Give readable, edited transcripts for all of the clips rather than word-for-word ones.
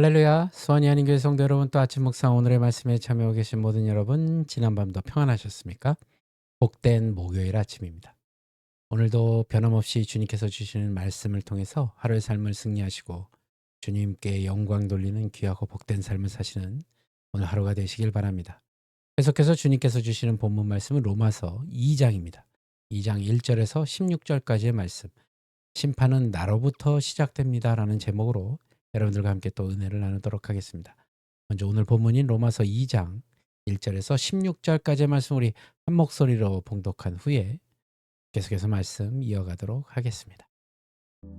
할렐루야. 수원이 아닌 교회 성도 여러분, 또 아침 묵상 오늘의 말씀에 참여하고 계신 모든 여러분, 지난밤도 평안하셨습니까? 복된 목요일 아침입니다. 오늘도 변함없이 주님께서 주시는 말씀을 통해서 하루의 삶을 승리하시고 주님께 영광 돌리는 귀하고 복된 삶을 사시는 오늘 하루가 되시길 바랍니다. 계속해서 주님께서 주시는 본문 말씀은 로마서 2장입니다. 2장 1절에서 16절까지의 말씀, 심판은 나로부터 시작됩니다 라는 제목으로 여러분들과 함께 또 은혜를 나누도록 하겠습니다. 먼저 오늘 본문인 로마서 2장 1절에서 16절까지의 말씀 우리 한 목소리로 봉독한 후에 계속해서 말씀 이어가도록 하겠습니다.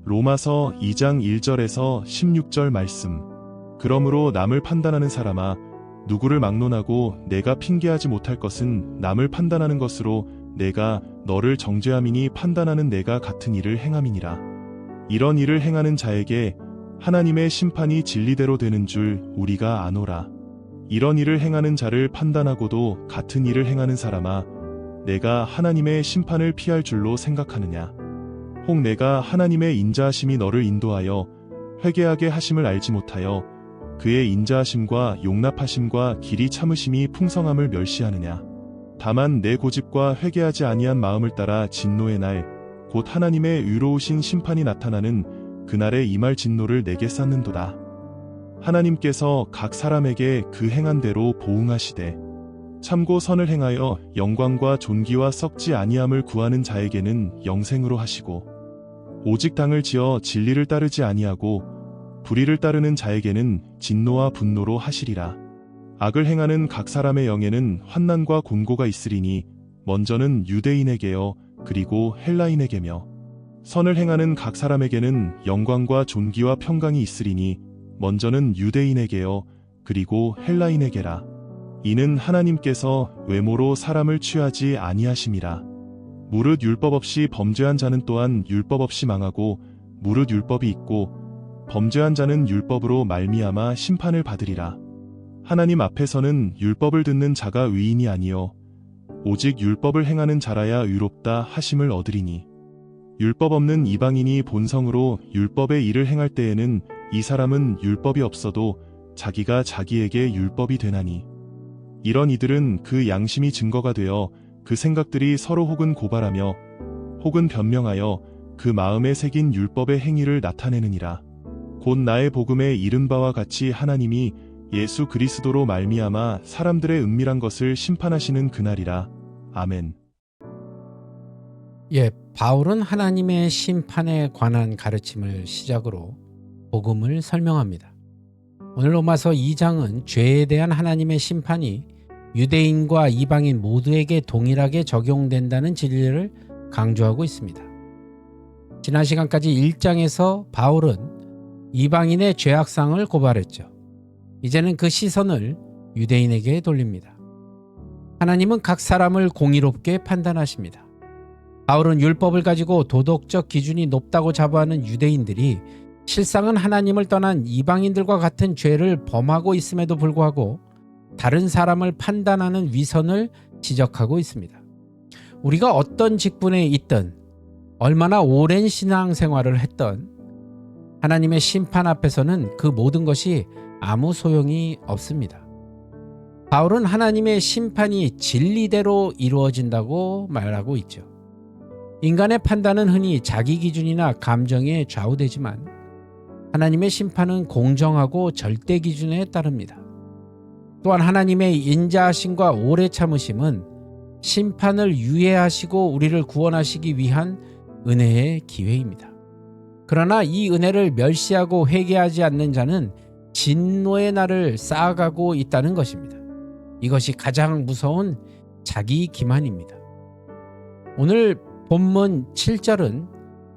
로마서 2장 1절에서 16절 말씀. 그러므로 남을 판단하는 사람아, 누구를 막론하고 내가 핑계하지 못할 것은 남을 판단하는 것으로 내가 너를 정죄함이니 판단하는 내가 같은 일을 행함이니라. 이런 일을 행하는 자에게 하나님의 심판이 진리대로 되는 줄 우리가 아노라. 이런 일을 행하는 자를 판단하고도 같은 일을 행하는 사람아, 내가 하나님의 심판을 피할 줄로 생각하느냐. 혹 내가 하나님의 인자하심이 너를 인도하여 회개하게 하심을 알지 못하여 그의 인자하심과 용납하심과 길이 참으심이 풍성함을 멸시하느냐. 다만 내 고집과 회개하지 아니한 마음을 따라 진노의 날, 곧 하나님의 의로우신 심판이 나타나는 그날에 임할 진노를 내게 쌓는도다. 하나님께서 각 사람에게 그 행한 대로 보응하시되, 참고 선을 행하여 영광과 존귀와 썩지 아니함을 구하는 자에게는 영생으로 하시고, 오직 당을 지어 진리를 따르지 아니하고 불의를 따르는 자에게는 진노와 분노로 하시리라. 악을 행하는 각 사람의 영에는 환난과 곤고가 있으리니, 먼저는 유대인에게요 그리고 헬라인에게며, 선을 행하는 각 사람에게는 영광과 존귀와 평강이 있으리니, 먼저는 유대인에게요 그리고 헬라인에게라. 이는 하나님께서 외모로 사람을 취하지 아니하심이라. 무릇 율법 없이 범죄한 자는 또한 율법 없이 망하고, 무릇 율법이 있고 범죄한 자는 율법으로 말미암아 심판을 받으리라. 하나님 앞에서는 율법을 듣는 자가 의인이 아니요 오직 율법을 행하는 자라야 의롭다 하심을 얻으리니, 율법 없는 이방인이 본성으로 율법의 일을 행할 때에는 이 사람은 율법이 없어도 자기가 자기에게 율법이 되나니, 이런 이들은 그 양심이 증거가 되어 그 생각들이 서로 혹은 고발하며 혹은 변명하여 그 마음에 새긴 율법의 행위를 나타내느니라. 곧 나의 복음에 이른 바와 같이 하나님이 예수 그리스도로 말미암아 사람들의 은밀한 것을 심판하시는 그날이라. 아멘. 바울은 하나님의 심판에 관한 가르침을 시작으로 복음을 설명합니다. 오늘 로마서 2장은 죄에 대한 하나님의 심판이 유대인과 이방인 모두에게 동일하게 적용된다는 진리를 강조하고 있습니다. 지난 시간까지 1장에서 바울은 이방인의 죄악상을 고발했죠. 이제는 그 시선을 유대인에게 돌립니다. 하나님은 각 사람을 공의롭게 판단하십니다. 바울은 율법을 가지고 도덕적 기준이 높다고 자부하는 유대인들이 실상은 하나님을 떠난 이방인들과 같은 죄를 범하고 있음에도 불구하고 다른 사람을 판단하는 위선을 지적하고 있습니다. 우리가 어떤 직분에 있든 얼마나 오랜 신앙생활을 했던 하나님의 심판 앞에서는 그 모든 것이 아무 소용이 없습니다. 바울은 하나님의 심판이 진리대로 이루어진다고 말하고 있죠. 인간의 판단은 흔히 자기 기준이나 감정에 좌우되지만 하나님의 심판은 공정하고 절대 기준에 따릅니다. 또한 하나님의 인자하심과 오래 참으심은 심판을 유예하시고 우리를 구원하시기 위한 은혜의 기회입니다. 그러나 이 은혜를 멸시하고 회개하지 않는 자는 진노의 날을 쌓아가고 있다는 것입니다. 이것이 가장 무서운 자기 기만입니다. 오늘 본문 7절은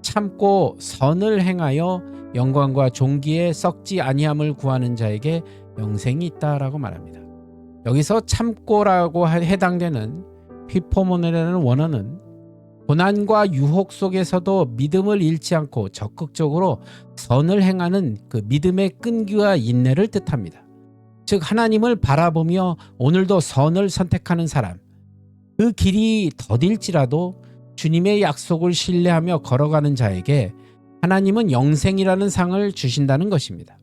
참고 선을 행하여 영광과 존귀에 썩지 아니함을 구하는 자에게 영생이 있다라고 말합니다. 여기서 참고라고 해당되는 휘포모네라는 원어는 고난과 유혹 속에서도 믿음을 잃지 않고 적극적으로 선을 행하는 그 믿음의 끈기와 인내를 뜻합니다. 즉 하나님을 바라보며 오늘도 선을 선택하는 사람, 그 길이 더딜지라도 주님의 약속을 신뢰하며 걸어가는 자에게 하나님은 영생이라는 상을 주신다는 것입니다.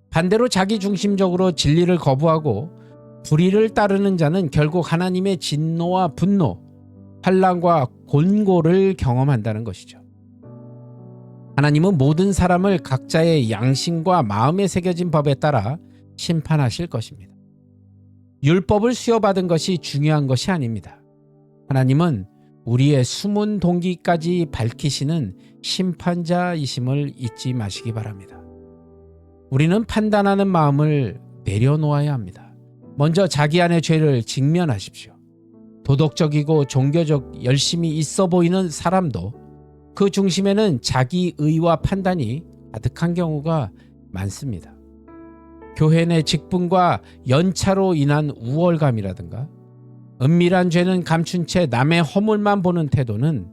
반대로 자기 중심적으로 진리를 거부하고 불의를 따르는 자는 결국 하나님의 진노와 분노, 환난과 곤고를 경험한다는 것이죠. 하나님은 모든 사람을 각자의 양심과 마음에 새겨진 법에 따라 심판하실 것입니다. 율법을 수여받은 것이 중요한 것이 아닙니다. 하나님은 우리의 숨은 동기까지 밝히시는 심판자이심을 잊지 마시기 바랍니다. 우리는 판단하는 마음을 내려놓아야 합니다. 먼저 자기 안의 죄를 직면하십시오. 도덕적이고 종교적 열심이 있어 보이는 사람도 그 중심에는 자기 의와 판단이 가득한 경우가 많습니다. 교회 내 직분과 연차로 인한 우월감이라든가 은밀한 죄는 감춘 채 남의 허물만 보는 태도는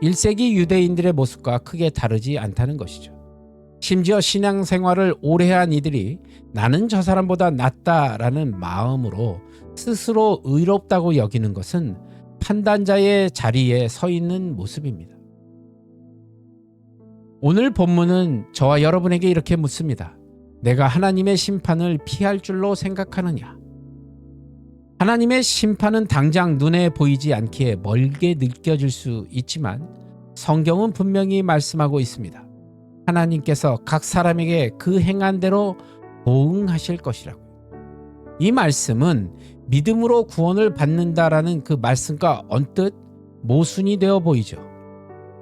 1세기 유대인들의 모습과 크게 다르지 않다는 것이죠. 심지어 신앙생활을 오래 한 이들이 나는 저 사람보다 낫다라는 마음으로 스스로 의롭다고 여기는 것은 판단자의 자리에 서 있는 모습입니다. 오늘 본문은 저와 여러분에게 이렇게 묻습니다. 내가 하나님의 심판을 피할 줄로 생각하느냐? 하나님의 심판은 당장 눈에 보이지 않기에 멀게 느껴질 수 있지만 성경은 분명히 말씀하고 있습니다. 하나님께서 각 사람에게 그 행한 대로 보응하실 것이라고. 이 말씀은 믿음으로 구원을 받는다라는 그 말씀과 언뜻 모순이 되어 보이죠.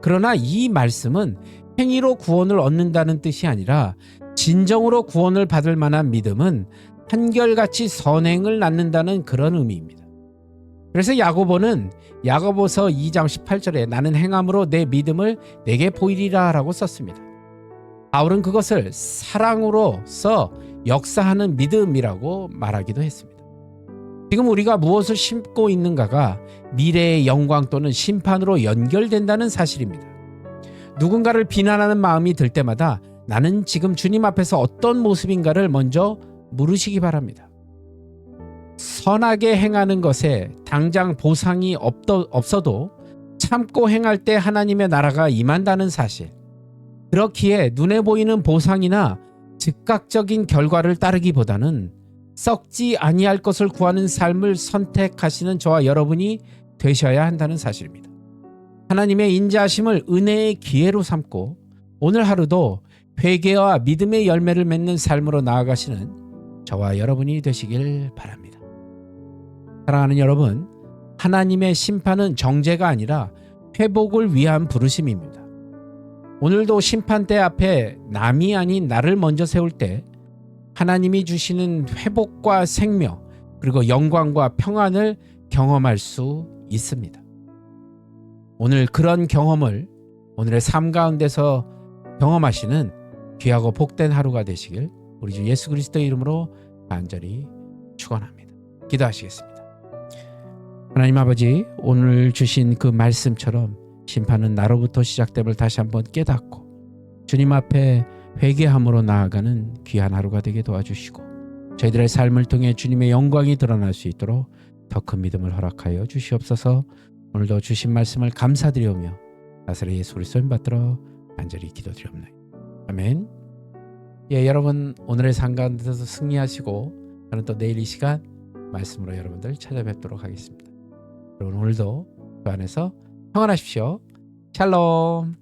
그러나 이 말씀은 행위로 구원을 얻는다는 뜻이 아니라 진정으로 구원을 받을 만한 믿음은 한결같이 선행을 낳는다는 그런 의미입니다. 그래서 야고보는 야고보서 2장 18절에 나는 행함으로 내 믿음을 내게 보이리라 라고 썼습니다. 바울은 그것을 사랑으로서 역사하는 믿음이라고 말하기도 했습니다. 지금 우리가 무엇을 심고 있는가가 미래의 영광 또는 심판으로 연결된다는 사실입니다. 누군가를 비난하는 마음이 들 때마다 나는 지금 주님 앞에서 어떤 모습인가를 먼저 물으시기 바랍니다. 선하게 행하는 것에 당장 보상이 없어도 참고 행할 때 하나님의 나라가 임한다는 사실. 그렇기에 눈에 보이는 보상이나 즉각적인 결과를 따르기보다는 썩지 아니할 것을 구하는 삶을 선택하시는 저와 여러분이 되셔야 한다는 사실입니다. 하나님의 인자하심을 은혜의 기회로 삼고 오늘 하루도 회개와 믿음의 열매를 맺는 삶으로 나아가시는 저와 여러분이 되시길 바랍니다. 사랑하는 여러분, 하나님의 심판은 정죄가 아니라 회복을 위한 부르심입니다. 오늘도 심판대 앞에 남이 아닌 나를 먼저 세울 때 하나님이 주시는 회복과 생명 그리고 영광과 평안을 경험할 수 있습니다. 오늘 그런 경험을 오늘의 삶 가운데서 경험하시는 귀하고 복된 하루가 되시길 우리 주 예수 그리스도의 이름으로 간절히 축원합니다. 기도하시겠습니다. 하나님 아버지, 오늘 주신 그 말씀처럼 심판은 나로부터 시작됨을 다시 한번 깨닫고 주님 앞에 회개함으로 나아가는 귀한 하루가 되게 도와주시고 저희들의 삶을 통해 주님의 영광이 드러날 수 있도록 더 큰 믿음을 허락하여 주시옵소서. 오늘도 주신 말씀을 감사드리오며 나사렛 예수 그리스도님 받들어 간절히 기도드리옵나이다. 아멘. 여러분 오늘의 삶 가운데서 승리하시고 저는 또 내일 이 시간 말씀으로 여러분들 찾아뵙도록 하겠습니다. 여러분 오늘도 그 안에서 평안하십시오. 샬롬.